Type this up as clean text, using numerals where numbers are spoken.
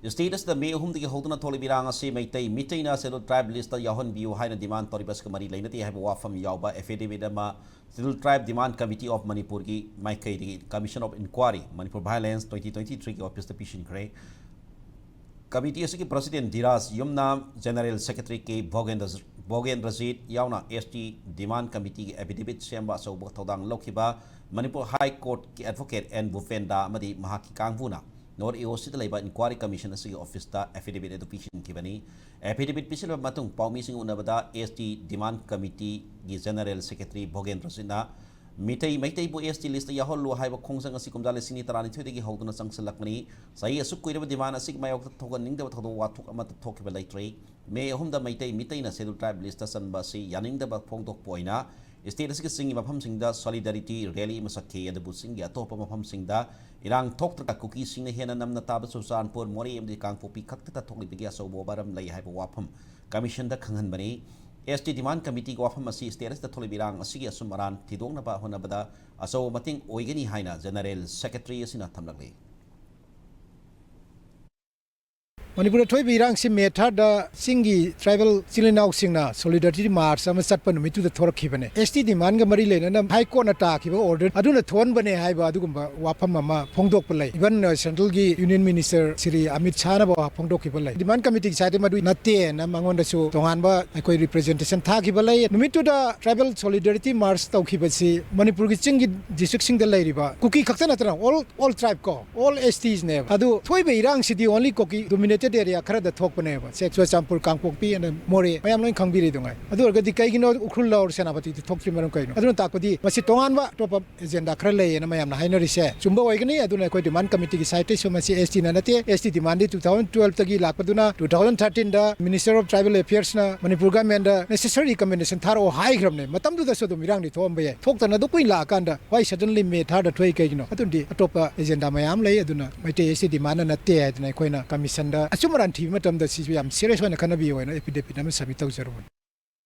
Status the May whom the Hoduna Tolibiranga say may tay Mitina settled tribe list Yahon view high demand Toribus Kamari Lanati have a from Yauba Affidavit Settled Tribe Demand Committee of Manipur Mike Commission of Inquiry Manipur Violence 2023 Office the Pishin Gray Committee President Diras Yumna General Secretary K. Bogen Razid Yauna ST Demand Committee Affidavit Samba so Botodang Lokiba Manipur High Court Advocate and Bufenda Madi Mahaki Kangvuna nor EOC Labor Inquiry Commission Office Affidavit Education Kibani Affidavit Pisil Matung Paumising Unabada ST Demand Committee General Secretary Bogen Razina Mitay bu ST list Yaholo Haiba Kongsang Sikumdale Sinitarani Twitty Hoduna Sang Selakmani, Sai Sukuiva Dimana Sigma of the Toganing the Watuk Amata Tokiba Latre, May Hum the Mitay na Settled Tribe List Sanbasi, Yaning the Bakpong Poina, Status singing of Hamsingda, Solidarity, Rally Masake, and the Businga, top of Hamsingda, Irang talked the cookie sing the Hena Nam Natabas of San Pur Mori and the Kangpopi Kakta Tokli Bigas of Bobaram Lay Wapum, Commission the Kangan Bani. ST Demand Committee of Hamasi status the Tolibirang, Sigia Sumaran, Tidong Naba Honabada, Aso Mating Oigani Haina, General Secretary Sinatamlagli. Manipur toy birang si method da singi tribal silinau singna solidarity march sama satpan mitu the thor khibane ST demand ga mari lena na high court na ta khiba order aduna thon bane haiba adugumba wafam mama phongdok palai even central gi union minister Sri Amit Shah na ba phongdok khibalai demand committee side madu natte na mangon da su tongan ba koi representation tha khibalai mitu da tribal solidarity march tau khibasi Manipur gi chingi district sing da lai riba kuki khakta na tra all tribe ko all STs ne adu toy birang si the only kuki dominated area khara da thok pane ba sexual sampul kangpokpi and more mayam loin khangbiri dungai adu orgadi kaigino ukhul laur senapati thokri maram kaino adu takpadi masi tongan ba top agenda khara lei na mayam na hainari se chumba oigani adu na koi demand committee gi site so masi ST na nate ST demand 2012 tagi lakpaduna 2013 da minister of tribal affairs na Manipur government da necessary recommendation tharo high gram ne matam du da so dum irang ni thom ba thok ta na du kuin la kan da why suddenly me thar da thoi kaigino adu di atopa agenda mayam lei adu na maite ST demand na te na koi na commission da Sumaran TV matam da si yam serious na kanabi wa na epidemic na sabi taw zero